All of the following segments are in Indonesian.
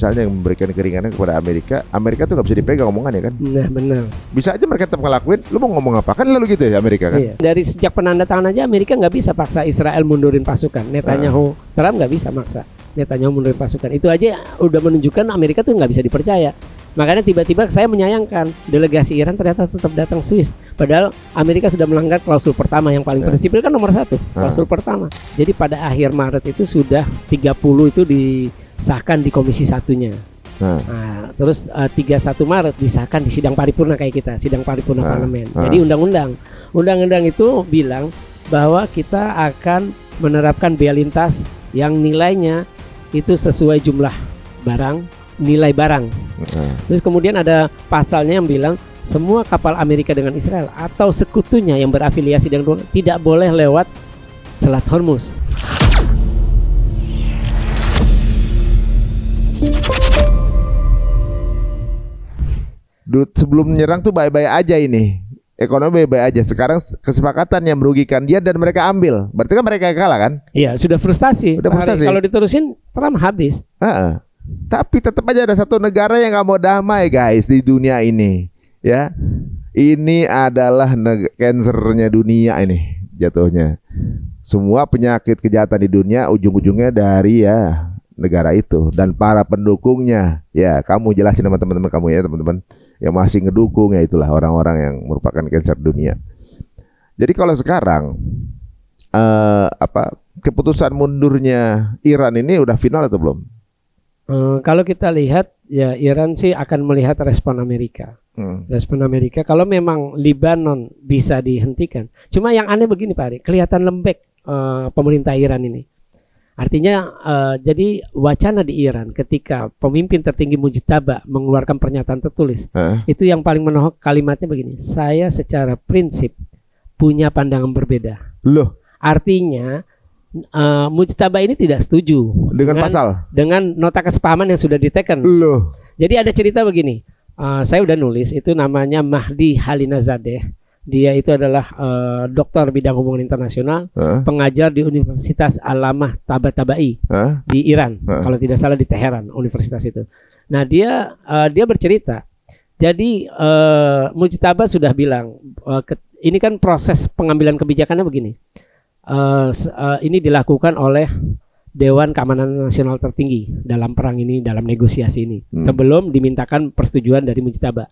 misalnya yang memberikan keringanan kepada Amerika, Amerika tuh nggak bisa dipegang omongannya kan? Nah, benar. Bisa aja mereka tetap ngelakuin, lu mau ngomong apa kan lalu gitu ya Amerika kan? Iya. Dari sejak penandatangan aja Amerika nggak bisa paksa Israel mundurin pasukan. Netanyahu, Trump nggak bisa maksa Netanyahu mundurin pasukan. Itu aja udah menunjukkan Amerika tuh nggak bisa dipercaya. Makanya tiba-tiba saya menyayangkan delegasi Iran ternyata tetap datang Swiss. Padahal Amerika sudah melanggar klausul pertama yang paling prinsipil kan nomor 1, klausul pertama. Jadi pada akhir Maret itu sudah 30 itu disahkan di Komisi 1-nya. Nah, terus 31 Maret disahkan di sidang paripurna kayak kita, sidang paripurna parlemen. Jadi undang-undang itu bilang bahwa kita akan menerapkan biaya lintas yang nilainya itu sesuai jumlah barang, nilai barang. Terus kemudian ada pasalnya yang bilang semua kapal Amerika dengan Israel atau sekutunya yang berafiliasi dengan tidak boleh lewat Selat Hormuz. Sebelum menyerang tuh baik-baik aja ini. Ekonomi baik-baik aja. Sekarang kesepakatan yang merugikan dia dan mereka ambil. Berarti kan mereka yang kalah kan? Iya, sudah frustasi. Kalau diterusin Trump habis. Tapi tetap aja ada satu negara yang gak mau damai guys di dunia ini. Ya, ini adalah cancernya dunia ini jatuhnya. Semua penyakit kejahatan di dunia ujung-ujungnya dari ya negara itu dan para pendukungnya. Ya, kamu jelasin sama teman-teman kamu ya, teman-teman yang masih ngedukung, ya itulah orang-orang yang merupakan cancer dunia. Jadi kalau sekarang keputusan mundurnya Iran ini udah final atau belum? Kalau kita lihat ya Iran sih akan melihat respon Amerika. Respon Amerika kalau memang Lebanon bisa dihentikan. Cuma yang aneh begini Pak Ari, kelihatan lembek pemerintah Iran ini. Artinya jadi wacana di Iran ketika pemimpin tertinggi Mujtaba mengeluarkan pernyataan tertulis, itu yang paling menohok kalimatnya begini, saya secara prinsip punya pandangan berbeda. Loh, artinya Mujtaba ini tidak setuju dengan nota kesepahaman yang sudah diteken. Loh. Jadi ada cerita begini, saya udah nulis, itu namanya Mahdi Halinazadeh. Dia itu adalah doktor bidang hubungan internasional, pengajar di Universitas Alamah Tabatabai di Iran, kalau tidak salah di Teheran, universitas itu. Nah dia bercerita, jadi Mujtaba sudah bilang, ini kan proses pengambilan kebijakannya begini. Ini dilakukan oleh Dewan Keamanan Nasional tertinggi dalam perang ini, dalam negosiasi ini, sebelum dimintakan persetujuan dari Mujtaba.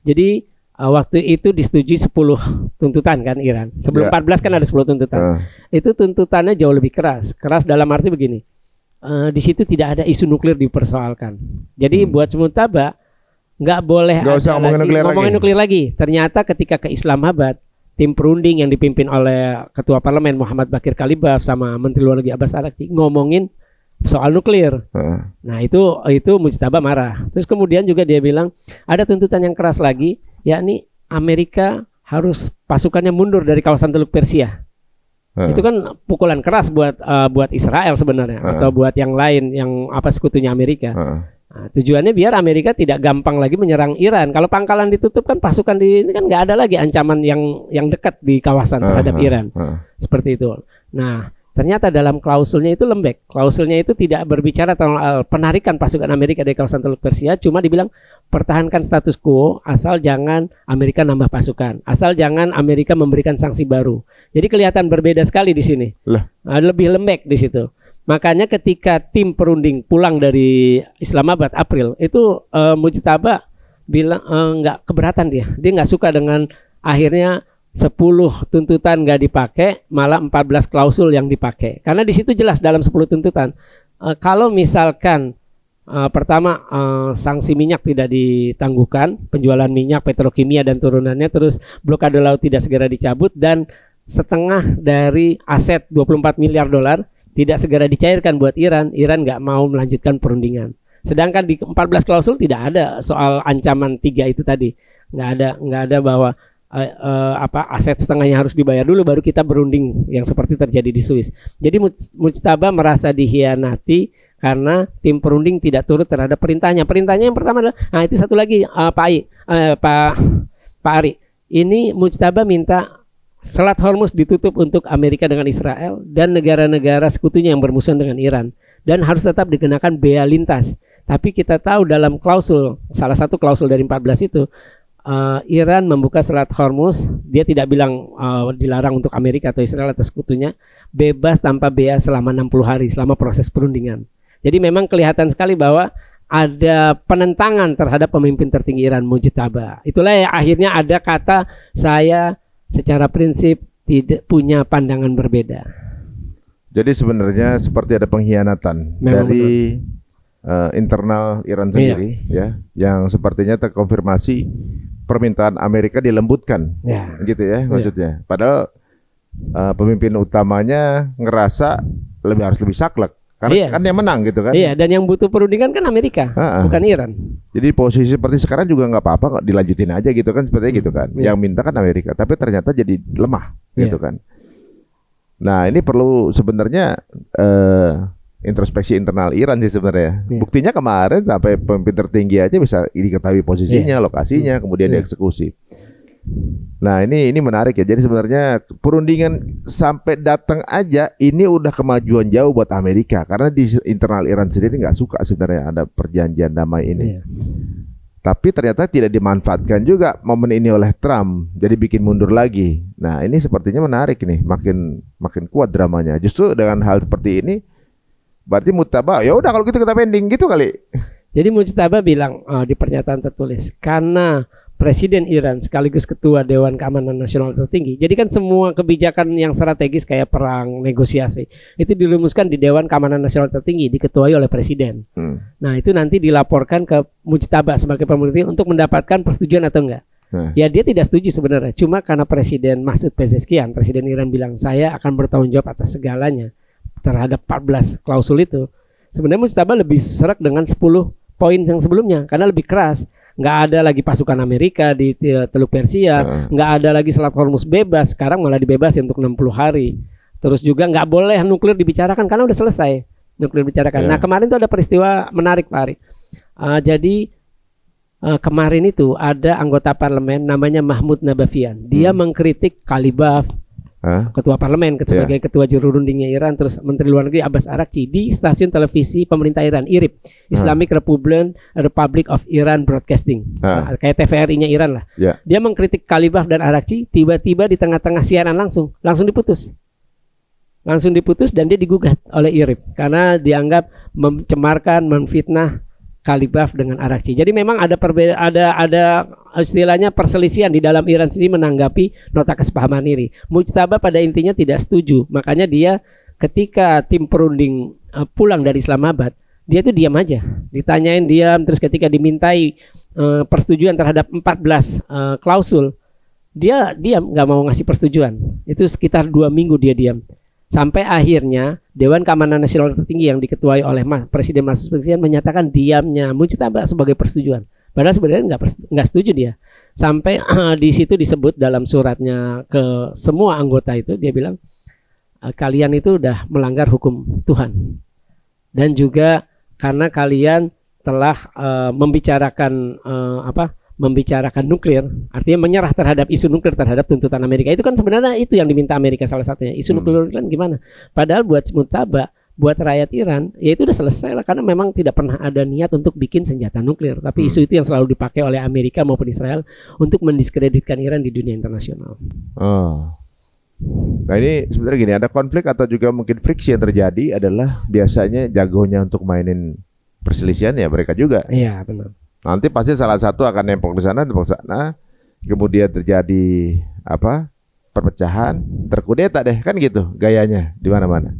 Jadi waktu itu disetujui 10 tuntutan kan Iran. Sebelum 14 kan ada 10 tuntutan. Itu tuntutannya jauh lebih keras. Keras dalam arti begini, di situ tidak ada isu nuklir dipersoalkan. Jadi buat Mujtaba nggak boleh ngomongin nuklir lagi. Ternyata ketika ke Islamabad, tim perunding yang dipimpin oleh Ketua Parlemen Muhammad Bakir Kalibaf sama Menteri Luar Negeri Abbas Araghchi ngomongin soal nuklir. Nah itu Mujtaba marah. Terus kemudian juga dia bilang ada tuntutan yang keras lagi, yakni Amerika harus pasukannya mundur dari kawasan Teluk Persia. Itu kan pukulan keras buat Israel sebenarnya, atau buat yang lain yang sekutunya Amerika. Nah, tujuannya biar Amerika tidak gampang lagi menyerang Iran. Kalau pangkalan ditutup kan pasukan ini kan nggak ada lagi ancaman yang dekat di kawasan terhadap Iran. Seperti itu. Nah, ternyata dalam klausulnya itu lembek. Klausulnya itu tidak berbicara tentang penarikan pasukan Amerika dari kawasan Teluk Persia, cuma dibilang pertahankan status quo asal jangan Amerika nambah pasukan, asal jangan Amerika memberikan sanksi baru. Jadi kelihatan berbeda sekali di sini. Lebih lembek di situ. Makanya ketika tim perunding pulang dari Islamabad April itu Mujtaba bilang nggak keberatan dia nggak suka dengan akhirnya 10 tuntutan nggak dipakai, malah 14 klausul yang dipakai. Karena di situ jelas dalam 10 tuntutan kalau misalkan pertama sanksi minyak tidak ditangguhkan, penjualan minyak, petrokimia dan turunannya, terus blokade laut tidak segera dicabut, dan setengah dari aset 24 miliar dolar tidak segera dicairkan buat Iran nggak mau melanjutkan perundingan. Sedangkan di 14 klausul tidak ada soal ancaman 3 itu tadi, nggak ada bahwa aset setengahnya harus dibayar dulu baru kita berunding yang seperti terjadi di Swiss. Jadi Mujtaba merasa dikhianati karena tim perunding tidak turut terhadap perintahnya. Perintahnya yang pertama adalah, nah itu satu lagi Pak Ari, ini Mujtaba minta Selat Hormuz ditutup untuk Amerika dengan Israel dan negara-negara sekutunya yang bermusuhan dengan Iran, dan harus tetap dikenakan bea lintas. Tapi kita tahu dalam klausul, salah satu klausul dari 14 itu, Iran membuka Selat Hormuz, dia tidak bilang dilarang untuk Amerika atau Israel atau sekutunya, bebas tanpa bea selama 60 hari selama proses perundingan. Jadi memang kelihatan sekali bahwa ada penentangan terhadap pemimpin tertinggi Iran, Mujtaba. Itulah yang akhirnya ada kata saya secara prinsip tidak punya pandangan berbeda. Jadi sebenarnya seperti ada pengkhianatan Memang dari internal Iran sendiri, ya, yang sepertinya terkonfirmasi permintaan Amerika dilembutkan, gitu ya maksudnya. Padahal pemimpin utamanya ngerasa harus lebih saklek, karena kan yang menang gitu kan. Iya, dan yang butuh perundingan kan Amerika, bukan Iran. Jadi posisi seperti sekarang juga nggak apa-apa, dilanjutin aja gitu kan, sepertinya gitu kan. Yang minta kan Amerika, tapi ternyata jadi lemah, gitu kan. Nah ini perlu sebenarnya introspeksi internal Iran sih sebenarnya. Buktinya kemarin sampai pemimpin tertinggi aja bisa diketahui posisinya, lokasinya, kemudian dieksekusi. Nah ini menarik ya. Jadi sebenarnya perundingan sampai datang aja ini udah kemajuan jauh buat Amerika, karena di internal Iran sendiri nggak suka sebenarnya ada perjanjian damai ini. Tapi ternyata tidak dimanfaatkan juga momen ini oleh Trump, jadi bikin mundur lagi. Nah ini sepertinya menarik nih, makin kuat dramanya. Justru dengan hal seperti ini, berarti Mujtaba, ya udah kalau gitu kita pending gitu kali. Jadi Mujtaba bilang di pernyataan tertulis, karena Presiden Iran sekaligus Ketua Dewan Keamanan Nasional tertinggi. Jadi kan semua kebijakan yang strategis kayak perang, negosiasi itu dirumuskan di Dewan Keamanan Nasional tertinggi, diketuai oleh Presiden. Nah itu nanti dilaporkan ke Mujtaba sebagai pemerintahan untuk mendapatkan persetujuan atau enggak. Ya dia tidak setuju sebenarnya. Cuma karena Presiden Masoud Pezeshkian, Presiden Iran bilang saya akan bertanggung jawab atas segalanya terhadap 14 klausul itu. Sebenarnya Mujtaba lebih serak dengan 10 poin yang sebelumnya karena lebih keras. Nggak ada lagi pasukan Amerika di Teluk Persia, nggak ada lagi Selat Hormuz bebas, sekarang malah dibebasin untuk 60 hari. Terus juga nggak boleh nuklir dibicarakan karena udah selesai nuklir dibicarakan. Nah kemarin tuh ada peristiwa menarik Pak Ari. Jadi kemarin itu ada anggota parlemen namanya Mahmoud Nabavian. Dia mengkritik Kalibaf, ketua parlemen, sebagai ketua juru rundingnya Iran, terus Menteri Luar Negeri Abbas Araghchi di stasiun televisi pemerintah Iran, IRIB, Islamic Republic of Iran Broadcasting, kayak TVRI-nya Iran lah. Dia mengkritik Kalibaf dan Araghchi, tiba-tiba di tengah-tengah siaran langsung diputus dan dia digugat oleh IRIB karena dianggap mencemarkan, memfitnah Kalibaf dengan Araghchi. Jadi memang ada ada istilahnya perselisihan di dalam Iran sendiri menanggapi nota kesepahaman ini. Mujtaba pada intinya tidak setuju. Makanya dia ketika tim perunding pulang dari Islamabad, dia tuh diam aja. Ditanyain diam, terus ketika dimintai persetujuan terhadap 14 klausul, dia diam, nggak mau ngasih persetujuan. Itu sekitar 2 minggu dia diam. Sampai akhirnya Dewan Keamanan Nasional tertinggi yang diketuai oleh Presiden Masoud Pezeshkian menyatakan diamnya Mujtaba sebagai persetujuan. Padahal sebenarnya nggak setuju dia. Sampai di situ disebut dalam suratnya ke semua anggota itu, dia bilang kalian itu udah melanggar hukum Tuhan. Dan juga karena kalian telah membicarakan nuklir, artinya menyerah terhadap isu nuklir, terhadap tuntutan Amerika. Itu kan sebenarnya itu yang diminta Amerika salah satunya. Isu nuklir kan gimana? Padahal buat Mujtaba, buat rakyat Iran, ya itu udah selesai lah, karena memang tidak pernah ada niat untuk bikin senjata nuklir. Tapi isu itu yang selalu dipakai oleh Amerika maupun Israel untuk mendiskreditkan Iran di dunia internasional. Nah ini sebenarnya gini, ada konflik atau juga mungkin friksi yang terjadi adalah biasanya jagonya untuk mainin perselisihan ya mereka juga. Iya benar. Nanti pasti salah satu akan nempel di sana, kemudian terjadi perpecahan, terkudeta deh, kan gitu gayanya di mana-mana.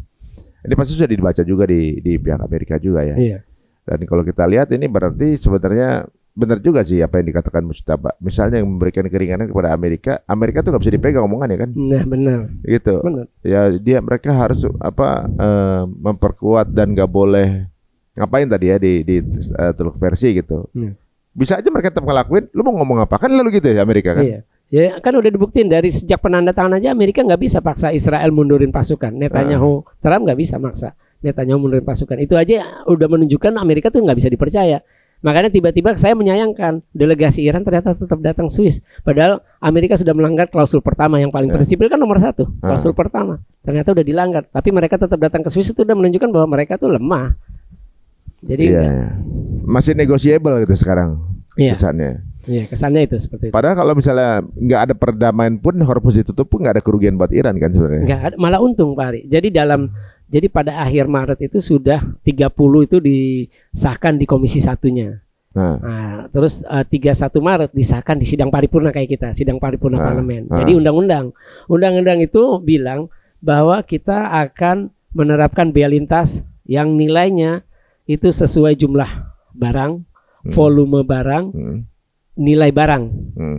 Ini pasti sudah dibaca juga di pihak Amerika juga ya. Iya. Dan kalau kita lihat ini berarti sebenarnya benar juga sih apa yang dikatakan Mujtaba. Misalnya yang memberikan keringanan kepada Amerika tuh nggak bisa dipegang omongannya kan? Nah benar. Gitu. Benar. Ya mereka harus memperkuat dan nggak boleh ngapain tadi ya di Teluk versi gitu. Bisa aja mereka tetap ngelakuin. Lu mau ngomong apa? Kan lalu gitu ya Amerika kan. Iya. Ya kan udah dibuktiin dari sejak penandatangan aja Amerika nggak bisa paksa Israel mundurin pasukan. Netanyahu, Trump nggak bisa maksa Netanyahu mundurin pasukan. Itu aja udah menunjukkan Amerika tuh nggak bisa dipercaya. Makanya tiba-tiba saya menyayangkan delegasi Iran ternyata tetap datang Swiss. Padahal Amerika sudah melanggar klausul pertama yang paling prinsipil kan nomor 1. Klausul pertama. Ternyata udah dilanggar. Tapi mereka tetap datang ke Swiss, itu udah menunjukkan bahwa mereka tuh lemah. Jadi masih negotiable gitu sekarang Iya. kesannya. Iya, kesannya itu seperti itu. Padahal kalau misalnya nggak ada perdamaian pun Hormuz ditutup pun nggak ada kerugian buat Iran kan sebenarnya. Enggak ada, malah untung Pak Ari. Jadi pada akhir Maret itu sudah 30 itu disahkan di Komisi Satunya. Nah, terus 31 Maret disahkan di sidang paripurna kayak kita, sidang paripurna parlemen. Jadi undang-undang itu bilang bahwa kita akan menerapkan bea lintas yang nilainya itu sesuai jumlah barang, volume barang, nilai barang,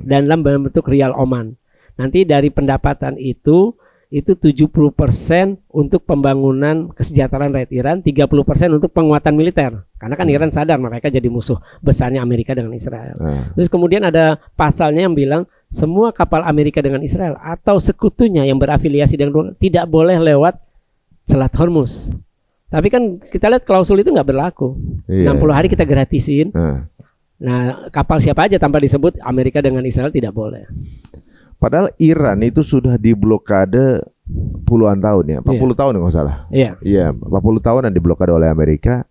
dan dalam bentuk rial Oman. Nanti dari pendapatan itu 70% untuk pembangunan kesejahteraan rakyat Iran, 30% untuk penguatan militer. Karena kan Iran sadar mereka jadi musuh besarnya Amerika dengan Israel. Terus kemudian ada pasalnya yang bilang semua kapal Amerika dengan Israel atau sekutunya yang berafiliasi dengan tidak boleh lewat Selat Hormuz. Tapi kan kita lihat klausul itu nggak berlaku. 60 hari kita gratisin. Nah, kapal siapa aja tanpa disebut Amerika dengan Israel tidak boleh. Padahal Iran itu sudah diblokade puluhan tahun ya, 40 tahun nggak salah. Iya, 40 tahunan diblokade oleh Amerika.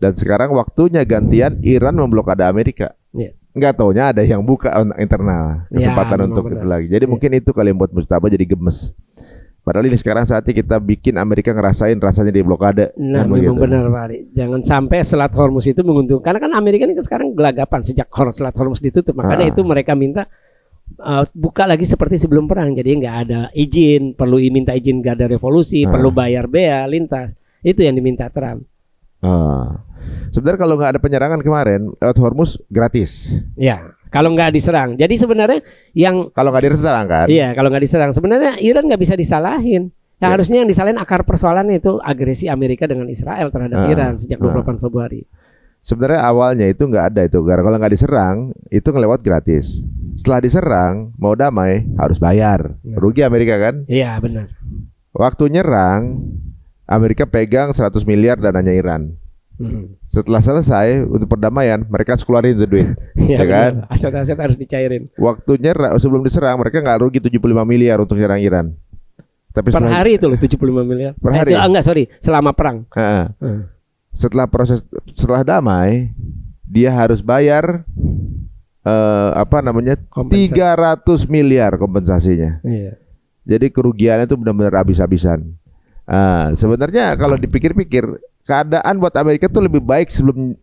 Dan sekarang waktunya gantian Iran memblokade Amerika. Nggak taunya ada yang buka internal kesempatan untuk itu lagi. Jadi mungkin itu kali yang buat Mujtaba jadi gemes. Padahal ini sekarang saatnya kita bikin Amerika ngerasain rasanya di blokade. Nah, memang benar Pak Ari. Jangan sampai Selat Hormuz itu menguntungkan. Karena kan Amerika ini sekarang gelagapan sejak Selat Hormuz ditutup. Makanya itu mereka minta buka lagi seperti sebelum perang. Jadi nggak ada izin, perlu minta izin nggak ada revolusi, perlu bayar bea lintas. Itu yang diminta Trump. Sebenarnya kalau nggak ada penyerangan kemarin, lewat Hormuz gratis. Ya. Kalau nggak diserang, jadi sebenarnya yang kalau nggak diserang kan? Iya, kalau nggak diserang, sebenarnya Iran nggak bisa disalahin. Harusnya yang disalahin akar persoalannya itu agresi Amerika dengan Israel terhadap Iran sejak 28 Februari. Sebenarnya awalnya itu nggak ada itu, karena kalau nggak diserang itu ngelewat gratis. Setelah diserang mau damai harus bayar, rugi Amerika kan? Iya benar. Waktu nyerang Amerika pegang 100 miliar dananya Iran. Setelah selesai untuk perdamaian mereka harus keluarin itu duit, ya kan? Aset-aset harus dicairin. Waktu nyerang sebelum diserang mereka nggak rugi 75 miliar untuk nyerang Iran. Tapi per hari itu loh 75 miliar. Per hari. Selama perang. Setelah damai dia harus bayar 300 miliar kompensasinya. Jadi kerugiannya itu benar-benar habis-habisan. Sebenarnya kalau dipikir-pikir keadaan buat Amerika tuh lebih baik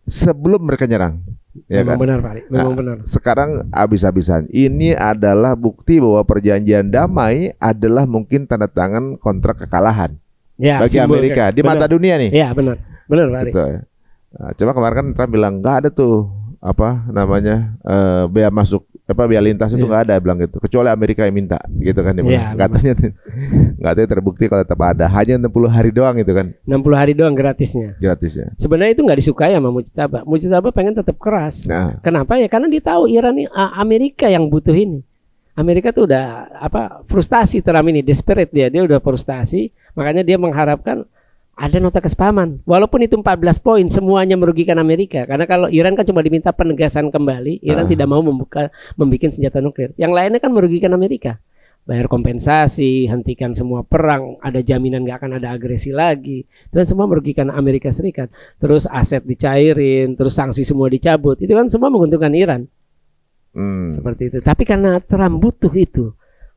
sebelum mereka nyerang. Ya memang kan? Benar Pak, memang benar. Sekarang habis-habisan. Ini adalah bukti bahwa perjanjian damai adalah mungkin tanda tangan kontrak kekalahan bagi Amerika di mata dunia nih. Iya benar Pak. Gitu. Coba kemarin kan Trump bilang nggak ada tuh bea masuk bea lintas itu nggak ada, bilang gitu, kecuali Amerika yang minta gitu kan dia bilang. Katanya terbukti kalau tetap ada, hanya 60 hari doang itu kan. 60 hari doang gratisnya. Sebenarnya itu nggak disukai sama Mujtaba. Mujtaba pengen tetap keras. Kenapa ya? Karena dia tahu Iran ini Amerika yang butuh ini. Amerika tuh udah frustasi Trump ini, desperate dia udah frustasi, makanya dia mengharapkan ada nota kesepahaman. Walaupun itu 14 poin semuanya merugikan Amerika. Karena kalau Iran kan cuma diminta penegasan kembali, Iran tidak mau membuat senjata nuklir. Yang lainnya kan merugikan Amerika. Bayar kompensasi, hentikan semua perang, ada jaminan gak akan ada agresi lagi. Dan semua merugikan Amerika Serikat. Terus aset dicairin, terus sanksi semua dicabut. Itu kan semua menguntungkan Iran. Seperti itu. Tapi karena Trump butuh itu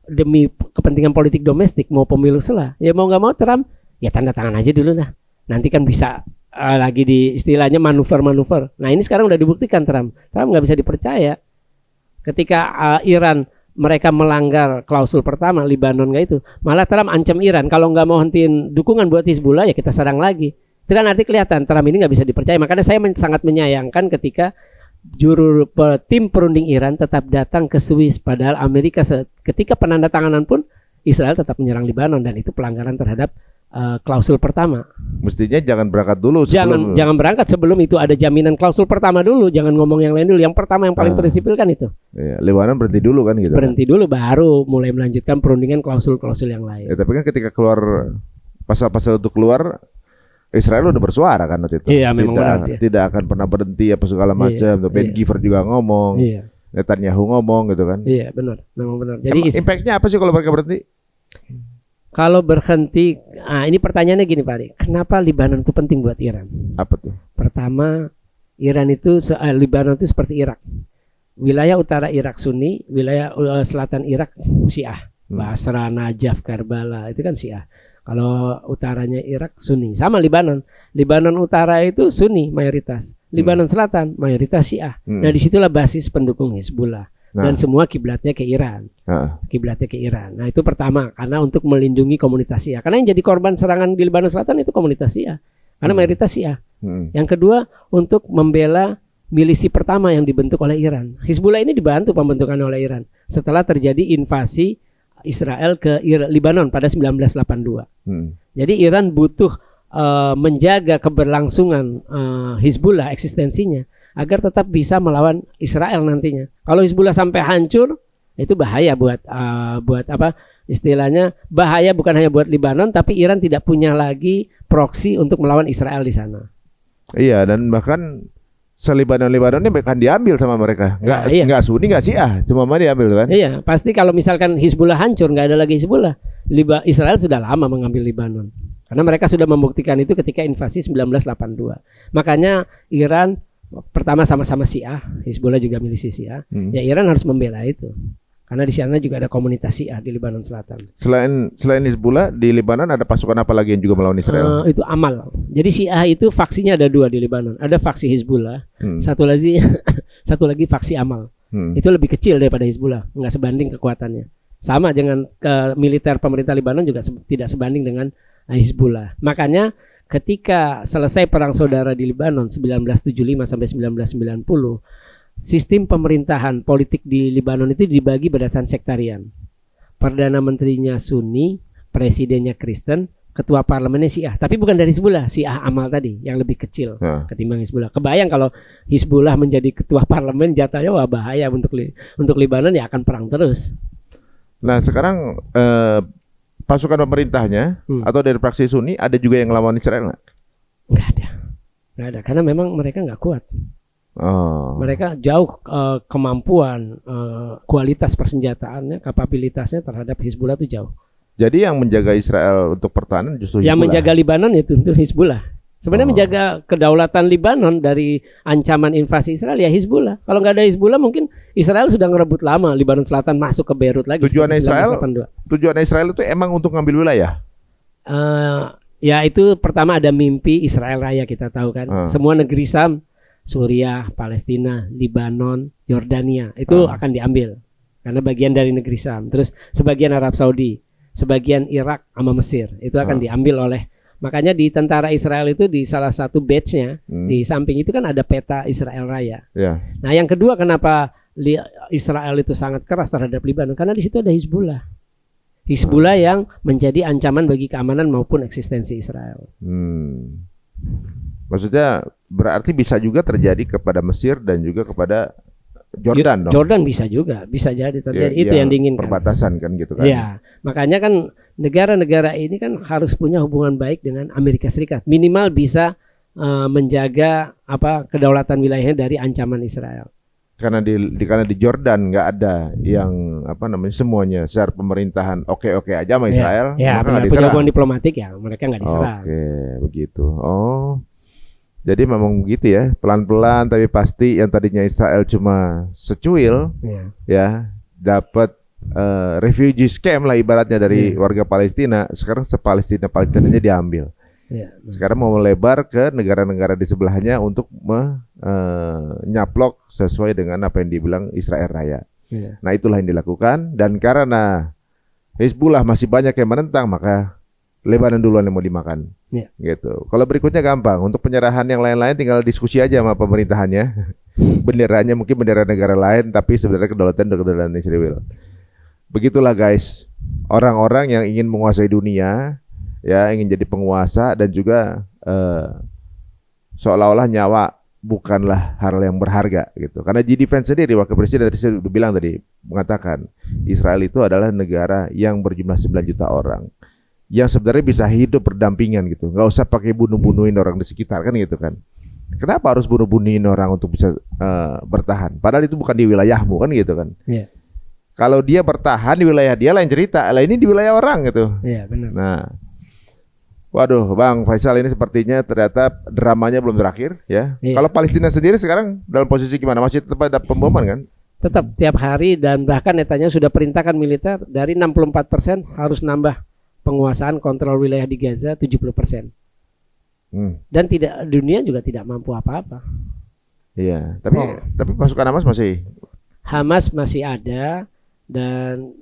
demi kepentingan politik domestik, mau pemilu ya mau gak mau Trump ya tanda tangan aja dulu lah. Nanti kan bisa lagi di istilahnya manuver-manuver. Nah ini sekarang udah dibuktikan Trump nggak bisa dipercaya. Ketika Iran mereka melanggar klausul pertama Libanon nggak itu, malah Trump ancam Iran kalau nggak mau hentiin dukungan buat Hizbullah ya kita serang lagi. Itu kan arti kelihatan Trump ini nggak bisa dipercaya. Makanya saya sangat menyayangkan ketika tim perunding Iran tetap datang ke Swiss, padahal Amerika ketika penandatanganan pun Israel tetap menyerang Libanon, dan itu pelanggaran terhadap klausul pertama. Mestinya jangan berangkat dulu jangan berangkat sebelum itu ada jaminan klausul pertama dulu. Jangan ngomong yang lain dulu. Yang pertama yang paling prinsipil kan itu. Libanon berhenti dulu kan gitu. Berhenti dulu baru mulai melanjutkan perundingan klausul-klausul yang lain. Tapi kan ketika keluar pasal-pasal itu keluar, Israel udah bersuara kan waktu itu. Iya, memang benar. Tidak akan pernah berhenti segala macam. Ben Gvir juga ngomong. Netanyahu ngomong gitu kan. Iya, benar. Memang benar. Jadi impact-nya apa sih kalau mereka berhenti? Kalau berhenti, ini pertanyaannya gini Pak Ari, kenapa Libanon itu penting buat Iran? Apa tuh? Pertama, Iran itu Lebanon itu seperti Irak. Wilayah utara Irak Sunni, wilayah selatan Irak Syiah. Basra, Najaf, Karbala itu kan Syiah. Kalau utaranya Irak Sunni. Sama Lebanon. Lebanon utara itu Sunni mayoritas. Lebanon selatan mayoritas Syiah. Nah, disitulah basis pendukung Hizbullah. Dan semua kiblatnya ke Iran. Kiblatnya ke Iran. Nah, itu pertama karena untuk melindungi komunitas Syiah. Karena yang jadi korban serangan di Lebanon selatan itu komunitas Syiah. Karena mayoritas Syiah. Yang kedua untuk membela milisi pertama yang dibentuk oleh Iran. Hizbullah ini dibantu pembentukan oleh Iran setelah terjadi invasi Israel ke Lebanon pada 1982. Jadi Iran butuh menjaga keberlangsungan Hizbullah eksistensinya agar tetap bisa melawan Israel nantinya. Kalau Hizbullah sampai hancur, itu bahaya buat apa? Istilahnya bahaya bukan hanya buat Lebanon, tapi Iran tidak punya lagi proksi untuk melawan Israel di sana. Iya, dan bahkan Lebanon-Lebanonnya akan diambil sama mereka. Nggak Sunni, nggak Syiah, cuma diambil kan? Iya, pasti kalau misalkan Hizbullah hancur, nggak ada lagi Hizbullah. Israel sudah lama mengambil Lebanon. Karena mereka sudah membuktikan itu ketika invasi 1982. Makanya Iran pertama sama-sama Syiah, Hizbullah juga milisi Syiah. Ya Iran harus membela itu. Karena di sana juga ada komunitas Syiah di Lebanon Selatan. Selain Hizbullah di Lebanon ada pasukan apa lagi yang juga melawan Israel? Itu Amal. Jadi Syiah itu faksinya ada 2 di Lebanon. Ada faksi Hizbullah, satu lagi faksi Amal. Itu lebih kecil daripada Hizbullah, nggak sebanding kekuatannya. Sama dengan militer pemerintah Lebanon juga tidak sebanding dengan Hizbullah. Makanya ketika selesai perang saudara di Lebanon 1975 sampai 1990. Sistem pemerintahan politik di Lebanon itu dibagi berdasarkan sektarian. Perdana menterinya Sunni, presidennya Kristen, ketua parlemennya Syiah. Tapi bukan dari Hizbullah, Syiah Amal tadi yang lebih kecil ketimbang Hizbullah. Kebayang kalau Hizbullah menjadi ketua parlemen, jatahnya wah bahaya untuk Lebanon, ya akan perang terus. Nah sekarang pasukan pemerintahnya atau dari fraksi Sunni ada juga yang melawan Israel nggak? Nggak ada, karena memang mereka nggak kuat. Mereka jauh kemampuan, kualitas persenjataannya, kapabilitasnya terhadap Hizbullah itu jauh. Jadi yang menjaga Israel untuk pertahanan justru Hizbullah. Yang menjaga Lebanon itu tentu Hizbullah. Sebenarnya menjaga kedaulatan Lebanon dari ancaman invasi Israel ya Hizbullah. Kalau nggak ada Hizbullah mungkin Israel sudah ngerebut lama Lebanon Selatan masuk ke Beirut lagi. Tujuan Israel itu emang untuk ngambil wilayah? Ya itu pertama ada mimpi Israel Raya, kita tahu kan. Semua negeri Sam, Suriah, Palestina, Lebanon, Yordania itu akan diambil karena bagian dari negeri Sam. Terus sebagian Arab Saudi, sebagian Irak sama Mesir itu akan diambil oleh. Makanya di tentara Israel itu di salah satu badge-nya di samping itu kan ada peta Israel Raya. Nah yang kedua kenapa Israel itu sangat keras terhadap Lebanon, karena di situ ada Hizbullah. Hizbullah yang menjadi ancaman bagi keamanan maupun eksistensi Israel. Maksudnya berarti bisa juga terjadi kepada Mesir dan juga kepada Jordan dong? Jordan bisa juga, bisa jadi terjadi. Itu yang diinginkan. Perbatasan kan gitu kan? Ya, makanya kan negara-negara ini kan harus punya hubungan baik dengan Amerika Serikat. Minimal bisa menjaga kedaulatan wilayahnya dari ancaman Israel. Karena di Jordan nggak ada yang semuanya secara pemerintahan oke aja sama Israel. Ya, benar, punya hubungan diplomatik ya, mereka nggak diserang. Oke, begitu. Jadi memang begitu ya, pelan-pelan tapi pasti yang tadinya Israel cuma secuil, ya dapat refugee scam lah ibaratnya dari warga Palestina. Sekarang Palestinanya diambil. Sekarang mau melebar ke negara-negara di sebelahnya untuk menyaplok sesuai dengan apa yang dibilang Israel Raya. Nah itulah yang dilakukan, dan karena Hizbullah masih banyak yang menentang, maka Lebanon duluan yang mau dimakan. Gitu. Kalau berikutnya gampang, untuk penyerahan yang lain-lain tinggal diskusi aja sama pemerintahannya. Benderanya mungkin bendera negara lain, tapi sebenarnya kedaulatan Israel. Begitulah guys, orang-orang yang ingin menguasai dunia, ya ingin jadi penguasa, dan juga seolah-olah nyawa bukanlah hal yang berharga gitu. Karena J.D. Vance sendiri, wakil presiden tadi saya udah bilang tadi, mengatakan Israel itu adalah negara yang berjumlah 9 juta orang, yang sebenarnya bisa hidup berdampingan gitu, nggak usah pakai bunuh-bunuhin orang di sekitar kan gitu kan. Kenapa harus bunuh-bunuhin orang untuk bisa bertahan? Padahal itu bukan di wilayahmu kan gitu kan. Kalau dia bertahan di wilayah dia lain cerita, lah ini di wilayah orang gitu. Benar. Nah, Waduh, Bang Faisal, ini sepertinya ternyata dramanya belum berakhir ya. Iya. Kalau Palestina sendiri sekarang dalam posisi gimana? Masih tetap ada pemboman kan? Tetap tiap hari, dan bahkan Netanyahu sudah perintahkan militer dari 64% harus nambah penguasaan kontrol wilayah di Gaza 70%. Dan dunia juga tidak mampu apa-apa. Iya, tapi pasukan Hamas masih ada, dan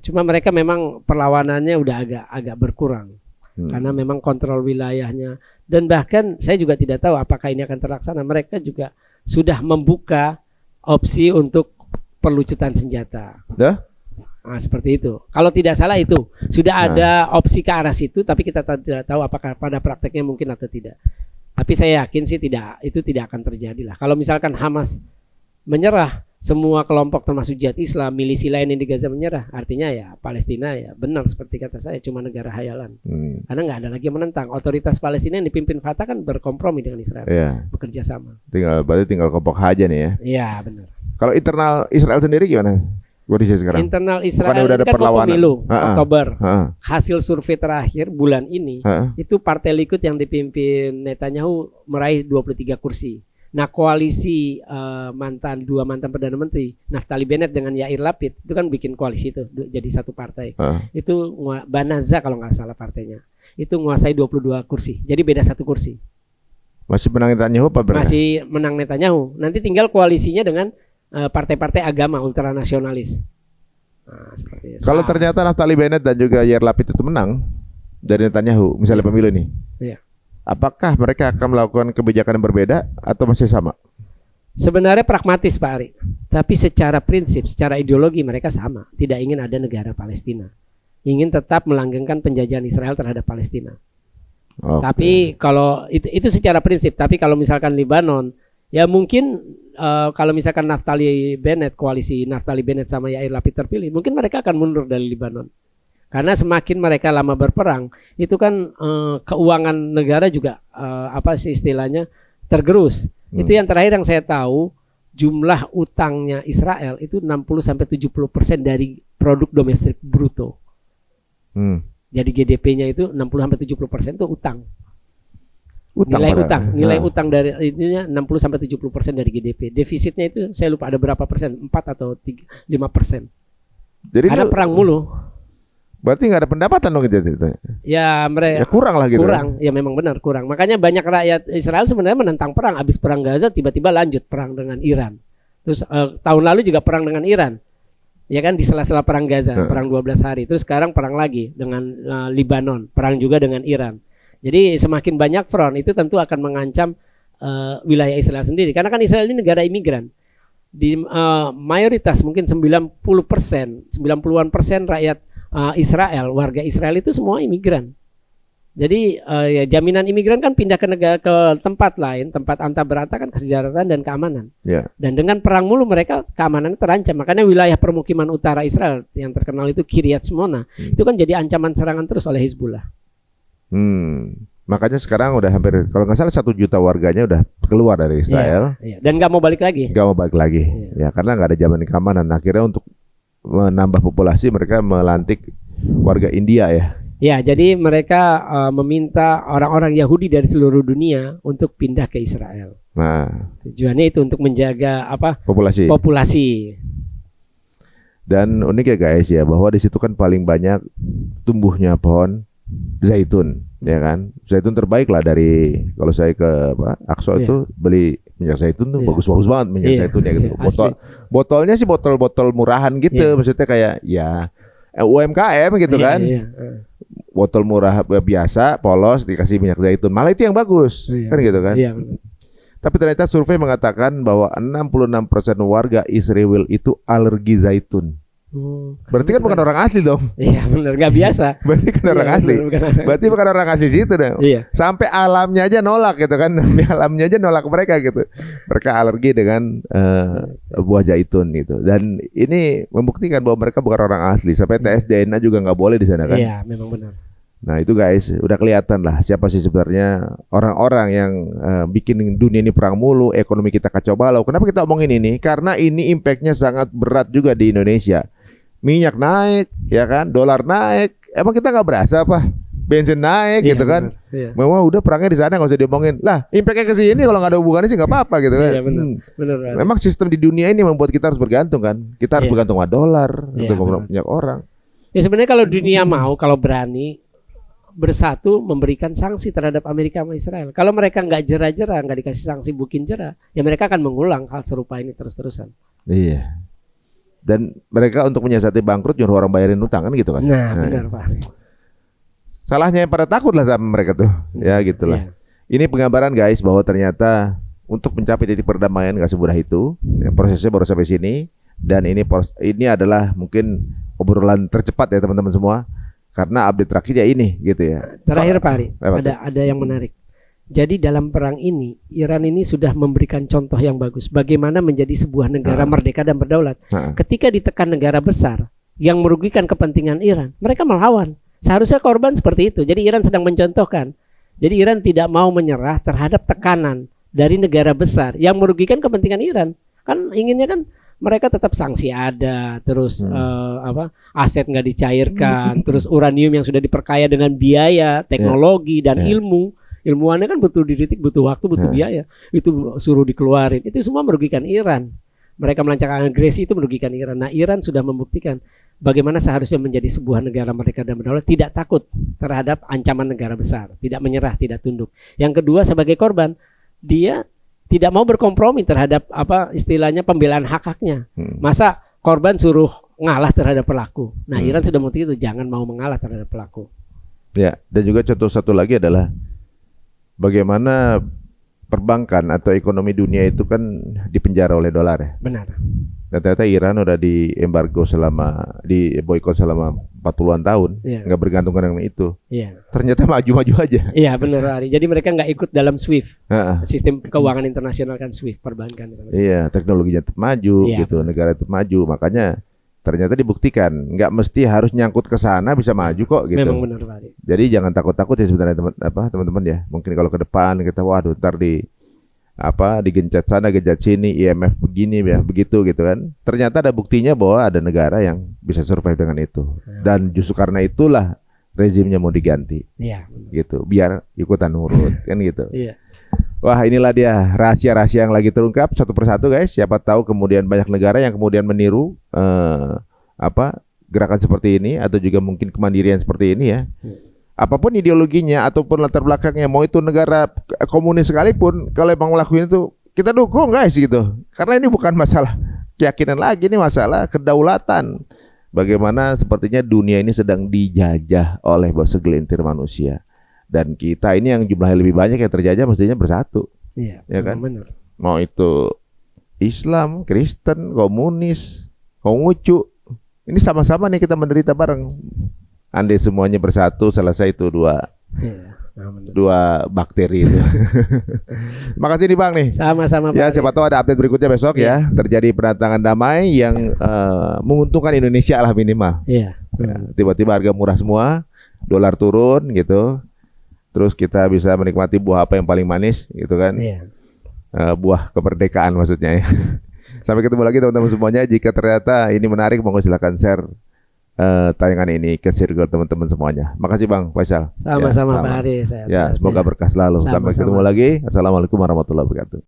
cuma mereka memang perlawanannya udah agak berkurang. Karena memang kontrol wilayahnya, dan bahkan saya juga tidak tahu apakah ini akan terlaksana. Mereka juga sudah membuka opsi untuk perlucutan senjata. Nah, seperti itu. Kalau tidak salah itu sudah ada opsi ke arah situ, tapi kita tidak tahu apakah pada prakteknya mungkin atau tidak. Tapi saya yakin sih itu tidak akan terjadi lah. Kalau misalkan Hamas menyerah, semua kelompok termasuk jihad Islam, milisi lain yang di Gaza menyerah, artinya ya Palestina ya benar seperti kata saya, cuma negara hayalan. Karena nggak ada lagi yang menentang. Otoritas Palestina yang dipimpin Fatah kan berkompromi dengan Israel, bekerja sama. Berarti tinggal kelompok aja nih ya. Iya benar. Kalau internal Israel sendiri gimana? Sekarang. Internal Israel udah ada kan perlawanan. Pemilu Oktober. Hasil survei terakhir bulan ini itu Partai Likud yang dipimpin Netanyahu meraih 23 kursi. Nah, koalisi dua mantan Perdana Menteri, Naftali Bennett dengan Yair Lapid, itu kan bikin koalisi itu jadi satu partai. Itu Banaza kalau nggak salah partainya. Itu menguasai 22 kursi. Jadi beda 1 kursi. Masih menang Netanyahu apa berapa? Masih menang Netanyahu. Nanti tinggal koalisinya dengan partai-partai agama ultranasionalis. Nah, seperti kalau ternyata Naftali Bennett dan juga Yair Lapid itu menang dari Netanyahu, misalnya pemilu nih. Iya. Apakah mereka akan melakukan kebijakan yang berbeda atau masih sama? Sebenarnya pragmatis Pak Ari, tapi secara prinsip, secara ideologi mereka sama. Tidak ingin ada negara Palestina, ingin tetap melanggengkan penjajahan Israel terhadap Palestina. Tapi kalau itu secara prinsip. Tapi kalau misalkan Lebanon, ya mungkin kalau misalkan Naftali Bennett, koalisi Naftali Bennett sama Yair Lapid terpilih, mungkin mereka akan mundur dari Lebanon. Karena semakin mereka lama berperang, itu kan keuangan negara juga istilahnya tergerus. Itu yang terakhir yang saya tahu, jumlah utangnya Israel itu 60-70% dari produk domestik bruto. Jadi GDP-nya itu 60-70% itu utang. Nilai utang dari itunya 60-70% dari GDP. Defisitnya itu saya lupa ada berapa persen, 4 atau 5%. Jadi karena perang mulu. Berarti nggak ada pendapatan dong gitu. Ya mereka kurang lah gitu. Kurang, ya memang benar kurang. Makanya banyak rakyat Israel sebenarnya menentang perang. Habis perang Gaza tiba-tiba lanjut perang dengan Iran. Terus tahun lalu juga perang dengan Iran. Ya kan, di sela-sela perang Gaza, perang 12 hari. Terus sekarang perang lagi dengan Lebanon, perang juga dengan Iran. Jadi semakin banyak front itu tentu akan mengancam wilayah Israel sendiri. Karena kan Israel ini negara imigran. Di mayoritas mungkin 90-an persen rakyat Israel, warga Israel itu semua imigran. Jadi ya jaminan imigran kan pindah ke negara, ke tempat lain, tempat anta berata kan kesejahteraan dan keamanan. Dan dengan perang mulu mereka keamanannya terancam. Makanya wilayah permukiman utara Israel yang terkenal itu Kiryat Shmona, itu kan jadi ancaman serangan terus oleh Hizbullah. Makanya sekarang udah hampir, kalau nggak salah 1 juta warganya udah keluar dari Israel. Dan nggak mau balik lagi. Ya karena nggak ada jaminan keamanan. Akhirnya untuk menambah populasi mereka melantik warga India ya. Ya, jadi mereka meminta orang-orang Yahudi dari seluruh dunia untuk pindah ke Israel. Nah, tujuannya itu untuk menjaga populasi. Dan unik ya guys ya, bahwa di situ kan paling banyak tumbuhnya pohon zaitun, ya kan? Zaitun terbaik lah dari, kalau saya ke Aqsa itu beli minyak zaitun tuh bagus-bagus banget minyak zaitun ya gitu. Botolnya sih botol-botol murahan gitu, maksudnya kayak ya UMKM gitu kan. Botol murah biasa, polos, dikasih minyak zaitun. Malah itu yang bagus, kan gitu kan. Tapi ternyata survei mengatakan bahwa 66% warga Israel itu alergi zaitun. Berarti kan bukan orang asli dong. Iya benar, nggak biasa. Berarti kan orang asli. Berarti bukan orang asli situ dong. Sampai alamnya aja nolak gitu kan. Alamnya aja nolak mereka gitu. Mereka alergi dengan buah zaitun gitu. Dan ini membuktikan bahwa mereka bukan orang asli. Sampai tes DNA juga nggak boleh di sana kan. Iya memang benar. Nah itu guys, udah kelihatan lah siapa sih sebenarnya orang-orang yang bikin dunia ini perang mulu, ekonomi kita kacau balau. Kenapa kita omongin ini? Karena ini impactnya sangat berat juga di Indonesia. Minyak naik, ya kan? Dolar naik. Emang kita nggak berasa apa? bensin naik Iya, gitu kan. benar. Iya. Memang udah perangnya di sana nggak usah diomongin. Lah, impactnya ke sini kalau nggak ada hubungannya sih nggak apa-apa gitu kan. Iya, benar. Benar. Memang sistem di dunia ini membuat kita harus bergantung kan. Kita harus Iya. bergantung sama dolar Iya, untuk benar. banyak orang. Ya sebenarnya kalau dunia mau, kalau berani bersatu memberikan sanksi terhadap Amerika sama Israel. Kalau mereka nggak jera-jera, nggak dikasih sanksi bukin jera, ya mereka akan mengulang hal serupa ini terus-terusan. Iya. Dan mereka untuk menyiasati bangkrut nyuruh orang bayarin utang kan gitu kan. Nah, benar Pak. Salahnya yang pada takut lah sama mereka tuh. Ya gitulah. Iya. Ini penggambaran guys bahwa ternyata untuk mencapai titik perdamaian gak semudah itu. Ya, prosesnya baru sampai sini. Dan ini adalah mungkin obrolan tercepat ya teman-teman semua. Karena update terakhir ya ini gitu ya. Terakhir Pak Ari, Apa tuh? ada yang menarik. Jadi dalam perang ini, Iran ini sudah memberikan contoh yang bagus. Bagaimana menjadi sebuah negara merdeka dan berdaulat. Ketika ditekan negara besar yang merugikan kepentingan Iran, mereka melawan. Seharusnya korban seperti itu. Jadi Iran sedang mencontohkan. Jadi Iran tidak mau menyerah terhadap tekanan dari negara besar yang merugikan kepentingan Iran. Kan inginnya kan mereka tetap sanksi ada, terus aset nggak dicairkan, terus uranium yang sudah diperkaya dengan biaya, teknologi dan ilmu. Ilmuwannya kan butuh dididik, butuh waktu, butuh biaya. Itu suruh dikeluarin. Itu semua merugikan Iran. Mereka melancarkan agresi itu merugikan Iran. Nah, Iran sudah membuktikan bagaimana seharusnya menjadi sebuah negara merdeka dan berdaulat, tidak takut terhadap ancaman negara besar, tidak menyerah, tidak tunduk. Yang kedua, sebagai korban, dia tidak mau berkompromi terhadap istilahnya pembelaan hak-haknya. Masa korban suruh ngalah terhadap pelaku. Nah, Iran sudah membuktikan itu, jangan mau mengalah terhadap pelaku. Ya, dan juga contoh satu lagi adalah bagaimana perbankan atau ekonomi dunia itu kan dipenjara oleh dolar ya. Benar. Dan ternyata Iran udah di boykot selama 40-an tahun, nggak bergantung dengan itu. Iya. Ternyata maju-maju aja. Iya benar Ari. Jadi mereka nggak ikut dalam SWIFT, sistem keuangan internasional kan SWIFT perbankan. Iya, teknologinya tetap maju, gitu, negara tetap maju. Makanya ternyata dibuktikan nggak mesti harus nyangkut ke sana bisa maju kok gitu. Memang benar Pak Ari. Jadi jangan takut-takut ya sebenarnya teman-teman ya. Mungkin kalau ke depan kita waduh ntar digencet sana gencet sini, IMF begini ya begitu gitu kan. Ternyata ada buktinya bahwa ada negara yang bisa survive dengan itu. Dan justru karena itulah rezimnya mau diganti. Iya. Gitu. Biar ikutan nurut kan gitu. Iya. Wah, inilah dia rahasia-rahasia yang lagi terungkap satu persatu guys. Siapa tahu kemudian banyak negara yang kemudian meniru gerakan seperti ini atau juga mungkin kemandirian seperti ini ya. Apapun ideologinya ataupun latar belakangnya, mau itu negara komunis sekalipun, kalau emang ngelakuin itu kita dukung guys gitu. Karena ini bukan masalah keyakinan lagi, ini masalah kedaulatan. Bagaimana sepertinya dunia ini sedang dijajah oleh segelintir manusia. Dan kita ini yang jumlahnya lebih banyak yang terjajah mestinya bersatu. Iya, ya kan? benar. Mau itu Islam, Kristen, komunis, Konghucu. Ini sama-sama nih kita menderita bareng. Andai semuanya bersatu, selesai itu dua bakteri itu. Makasih nih Bang nih. Sama-sama Pak. Ya, siapa tahu ada update berikutnya besok ya. Terjadi penandatangan damai yang menguntungkan Indonesia lah minimal. Iya. Ya, tiba-tiba harga murah semua, dolar turun gitu. Terus kita bisa menikmati buah apa yang paling manis gitu kan. Iya. Buah kemerdekaan maksudnya ya. Sampai ketemu lagi teman-teman semuanya. Jika ternyata ini menarik, monggo silakan share tayangan ini ke circle teman-teman semuanya. Makasih Bang Faisal. Sama-sama Pak Ari. Ya, semoga berkah selalu. Sampai ketemu lagi. Assalamualaikum warahmatullahi wabarakatuh.